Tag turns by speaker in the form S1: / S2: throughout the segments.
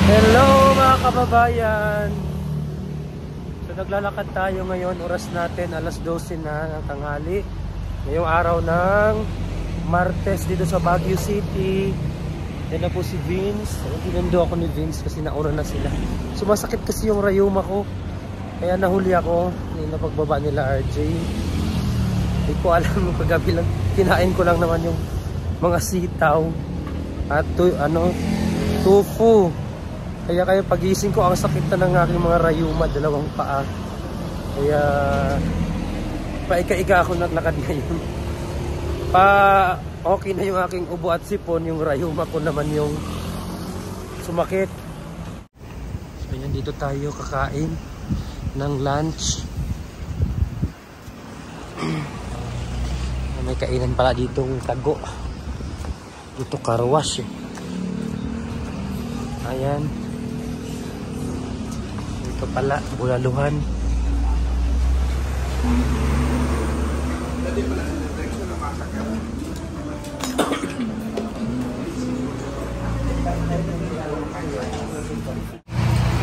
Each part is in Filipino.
S1: Hello mga kababayan. So naglalakad tayo ngayon. Oras natin alas 12 na ng tanghali. Ngayong araw ng Martes dito sa Baguio City. Yan na po si Vince. Tinundo ako ni Vince kasi nauna na sila. Sumasakit kasi yung rayuma ko. Kaya nahuli ako yung napagbaba nila RJ. Hindi ko alam, kagabi lang kinain ko lang naman yung mga sitaw at tofu. Kaya pagising ko ang sakit na ng aking mga rayuma, dalawang paa. Kaya paika-ika ako naglakad ngayon. Okay na yung aking ubo at sipon, yung rayuma ko naman yung sumakit. So yan, dito tayo kakain ng lunch. May kainan pala ditong tago. Dito karwash eh. Ayan. Ito pala, bulaluhan.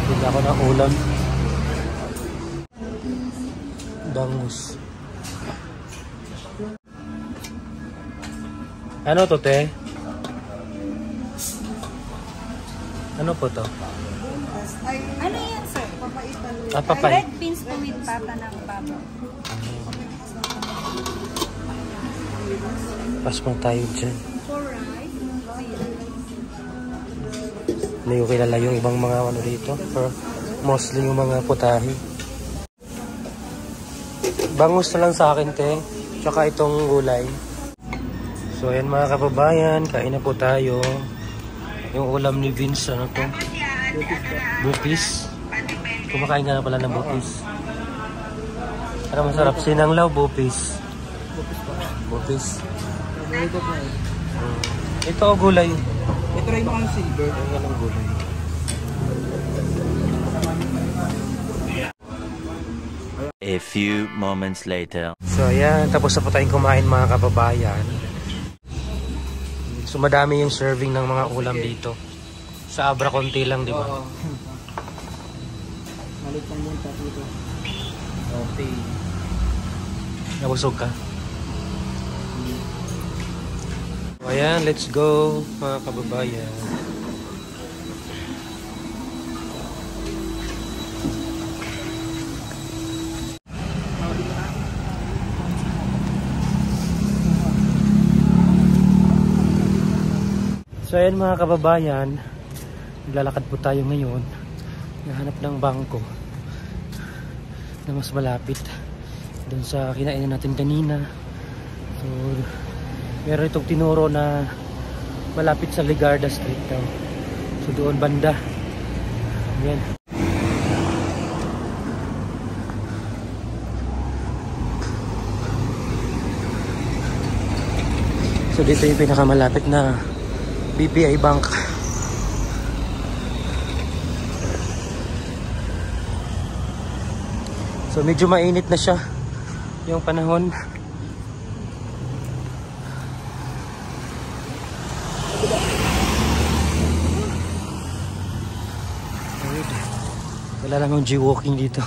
S1: Bigla ako ng ulam. Bangus. Ano to, te? Ano po to?
S2: Ano yan, sir? Papaitan.
S1: Papay.
S2: Red beans po with pata ng babo.
S1: Pas mo tayo dyan.
S2: For rice,
S1: Hindi ko kilala yung ibang mga ano dito. Pero mostly yung mga putahe. Bangus na lang sa akin, te. Tsaka itong gulay. So ayan mga kababayan, kain na po tayo. Yung ulam ni Vince, ano to? Bupis. Kumakain ka na pala ng bupis. Para masarap. Sinanglaw, bupis. Bupis. Ito o gulay.
S3: Ito rin yung silver.
S1: Ito ang gulay.
S4: A few moments later.
S1: So ayan, tapos na po tayong kumain mga kababayan. So madami yung serving ng mga ulam dito. Sa Abra konti lang, di ba?
S3: Malit lang yun dito. Okay.
S1: Nabusog ka? So ayan, let's go mga kababayan. So ayan mga kababayan, naglalakad po tayo ngayon. Nahanap ng bangko na mas malapit doon sa kinainan natin kanina. So meron itong tinuro na malapit sa Ligarda Street daw. So doon banda. Ayan. So dito yung pinakamalapit na BPI Bank. So medyo mainit na siya yung panahon. Wala lang yung G-walking dito.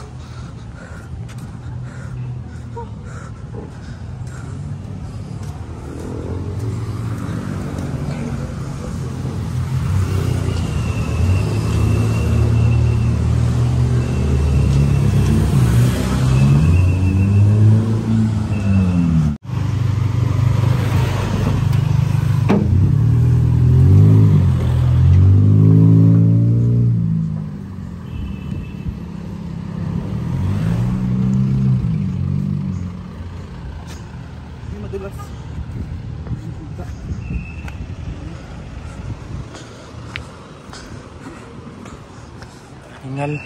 S1: Hingal.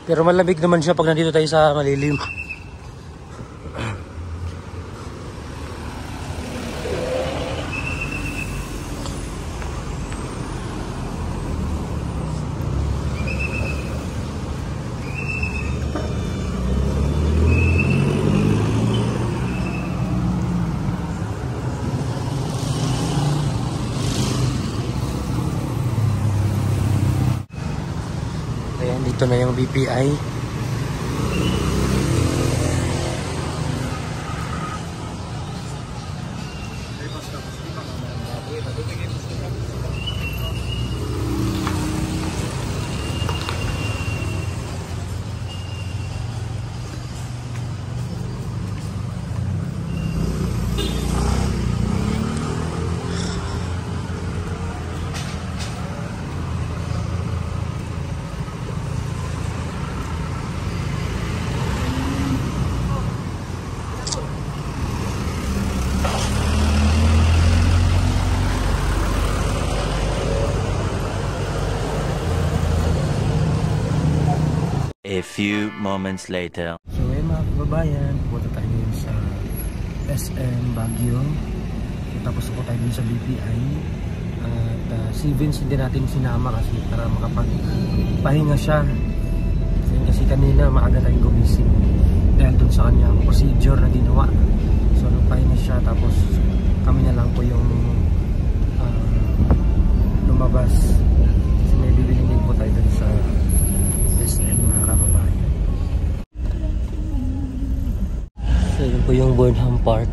S1: Pero malamig naman siya pag nandito tayo sa malilim. Dito na yung BPI.
S4: A few moments later.
S1: So mga kababayan, pupunta tayo ngayon sa SM Baguio. Tapos po tayo dun sa BPI. At si Vince hindi natin sinama kasi para makapagpahinga siya. Kasi kanina maaga tayong gumising dahil dun sa kanyang procedure na ginawa. So nagpahinga siya, tapos kami na lang po yung lumabas. Kasi may bibilin din po tayo dun sa SM mga kababayan. So yun po yung Burnham Park.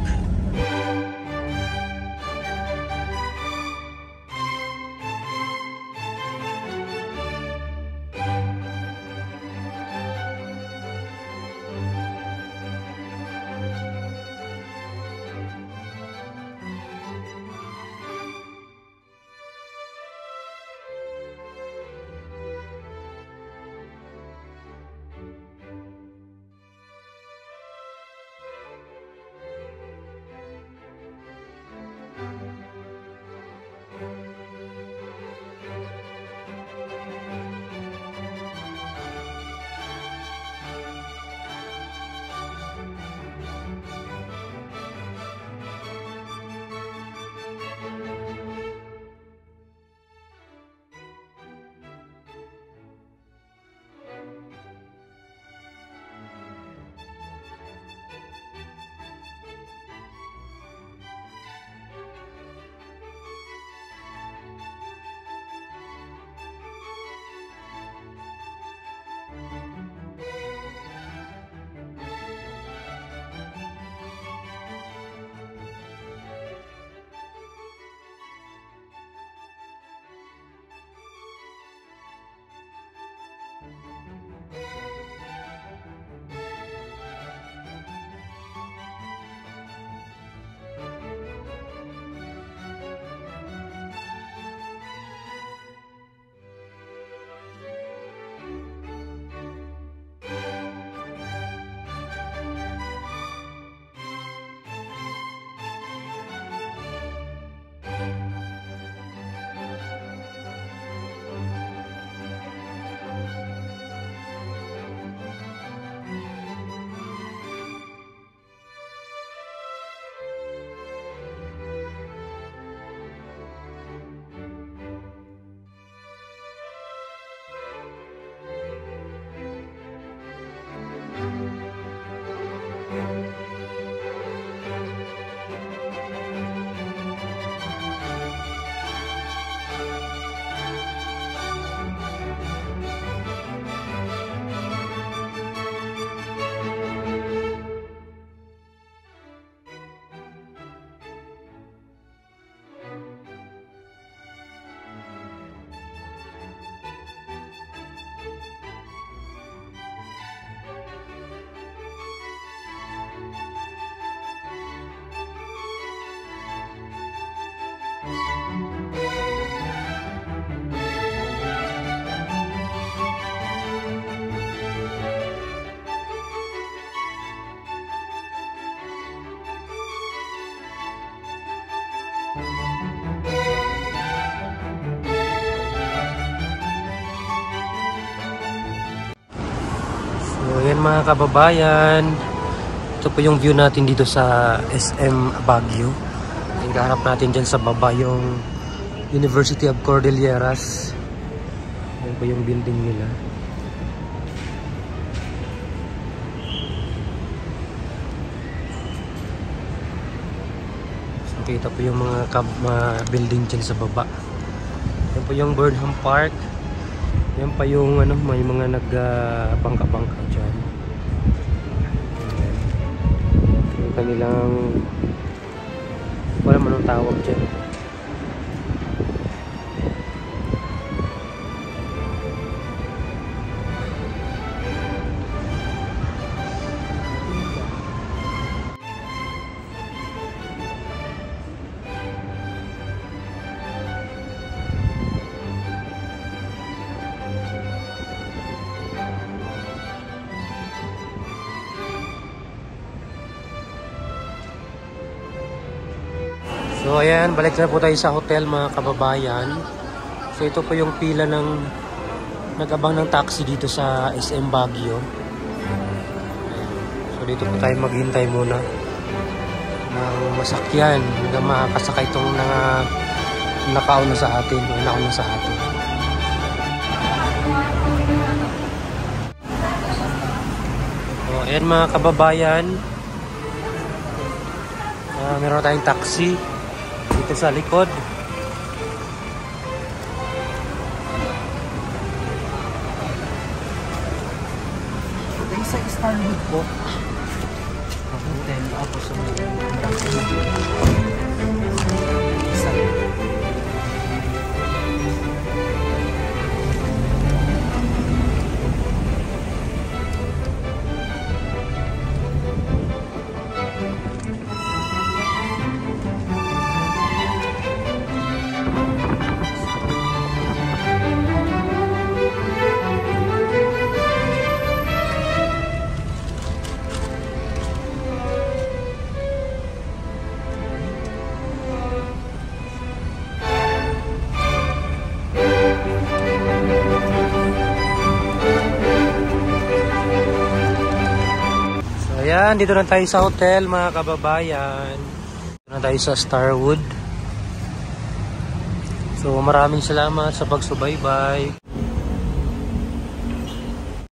S1: So yan mga kababayan, ito po yung view natin dito sa SM Baguio. Hinaharap natin dyan sa baba yung University of Cordilleras. Yan po yung building nila. So kita po yung mga building dyan sa baba. Yan po yung Burnham Park. Yan pa yung ano, may mga nagpangka-bangka dyan. Ayan. Ito yung kanilang, wala man ang tawag dyan. So ayan, balik na po tayo sa hotel mga kababayan. So ito po yung pila ng nag-abang ng taxi dito sa SM Baguio. So dito po tayo maghintay muna ng masakyan hanggang makakasakay itong nakauna sa atin o nauna sa atin. So ayan mga kababayan, meron tayong taxi dito sa likod.
S3: Ito sa Starwood po. Hotel, tapos sa isa.
S1: Ayan, dito na tayo sa hotel mga kababayan. Dito na tayo sa Starwood. So maraming salamat sa pagsubaybay.